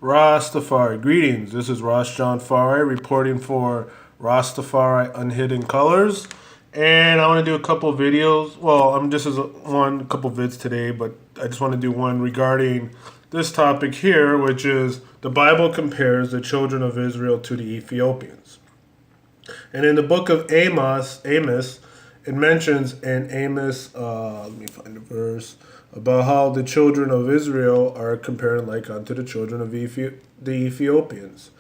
Rastafari. Greetings. This is Ross John Fari reporting for Rastafari Unhidden Colors. And I want to do a couple videos. Well, I'm just as a couple vids today, but I just want to do one regarding this topic here, which is the Bible compares the children of Israel to the Ethiopians. And in the book of Amos, it mentions in Amos, let me find the verse, about how the children of Israel are comparing like unto the children of the Ethiopians.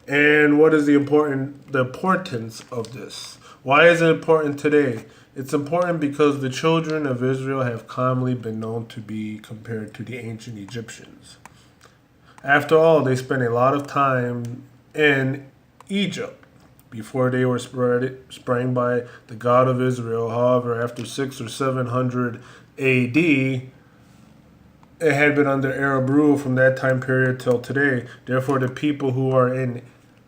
And what is the importance of this? Why is it important today? It's important because the children of Israel have commonly been known to be compared to the ancient Egyptians. After all, they spent a lot of time in Egypt before they were sprang by the God of Israel. However, after 600 or 700 AD, it had been under Arab rule from that time period till today. Therefore, the people who are in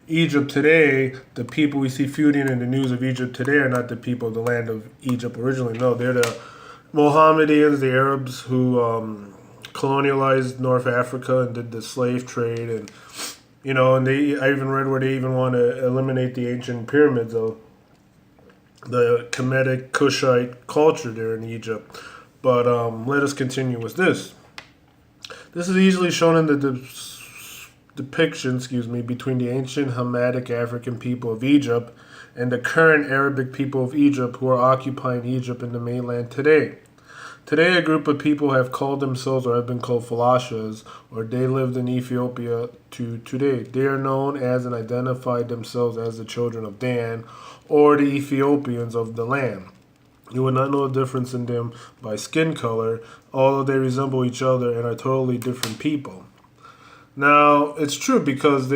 Egypt today, the people we see feuding in the news of Egypt today, are not the people of the land of Egypt originally. No, they're the Mohammedans, the Arabs who colonialized North Africa and did the slave trade, and I even read where they even want to eliminate the ancient pyramids of the Kemetic Kushite culture there in Egypt. But let us continue with this. This is easily shown in the depiction, between the ancient Hamitic African people of Egypt and the current Arabic people of Egypt who are occupying Egypt and the mainland today. Today, a group of people have called themselves, or have been called Falashas, or they lived in Ethiopia to today. They are known as and identified themselves as the children of Dan, or the Ethiopians of the land. You will not know the difference in them by skin color, although they resemble each other and are totally different people. Now, it's true because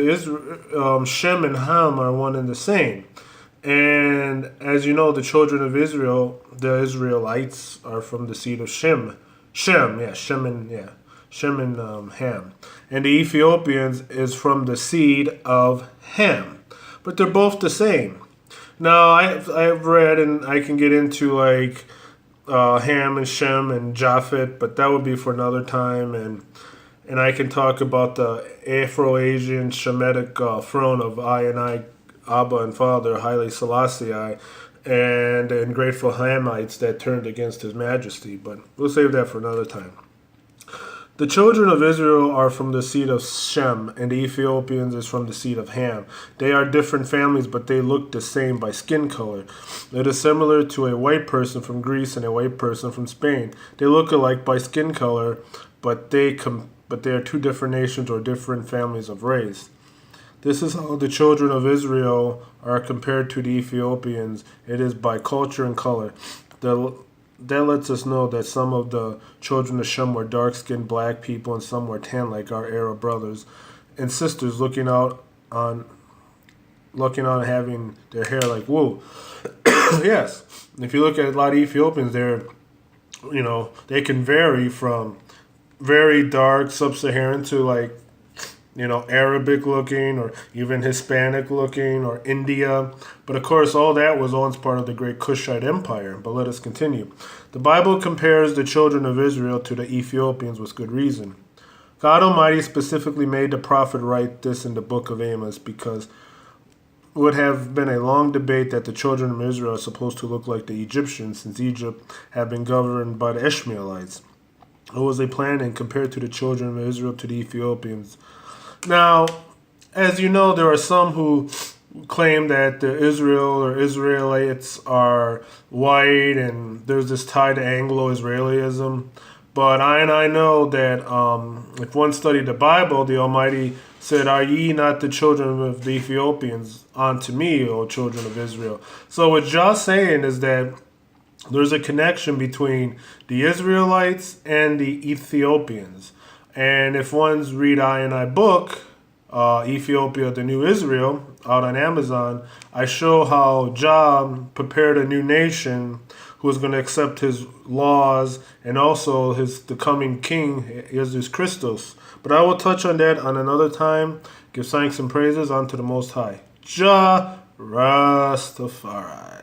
Shem and Ham are one and the same. And as you know, the children of Israel, the Israelites, are from the seed of Shem. Shem and Ham. And the Ethiopians is from the seed of Ham. But they're both the same. Now, I've read, and I can get into like Ham and Shem and Japhet, but that would be for another time. And I can talk about the Afro-Asian Shemitic throne of I, Abba and Father, Haile Selassie, and the ungrateful Hamites that turned against His Majesty. But we'll save that for another time. The children of Israel are from the seed of Shem, and the Ethiopians is from the seed of Ham. They are different families, but they look the same by skin color. It is similar to a white person from Greece and a white person from Spain. They look alike by skin color, but they are two different nations or different families of race. This is how the children of Israel are compared to the Ethiopians. It is by culture and color. That lets us know that some of the children of Shem were dark-skinned black people and some were tan like our Arab brothers and sisters looking out on having their hair like wool. Yes. If you look at a lot of Ethiopians, they can vary from very dark sub-Saharan to Arabic looking or even Hispanic looking or India. But of course, all that was once part of the great Kushite Empire. But let us continue. The Bible compares the children of Israel to the Ethiopians with good reason. God Almighty specifically made the prophet write this in the book of Amos because it would have been a long debate that the children of Israel are supposed to look like the Egyptians, since Egypt had been governed by the Ishmaelites. It was a plan and compared to the children of Israel to the Ethiopians. Now, as you know, there are some who claim that the Israel or Israelites are white, and there's this tie to Anglo-Israelism. But I know that if one studied the Bible, the Almighty said, "Are ye not the children of the Ethiopians unto me, O children of Israel?" So what Jah's saying is that there's a connection between the Israelites and the Ethiopians. And if one's read I book, Ethiopia, the New Israel, out on Amazon, I show how Jah prepared a new nation who is going to accept his laws and also the coming king, Jesus Christos. But I will touch on that on another time. Give thanks and praises unto the Most High. Jah Rastafari.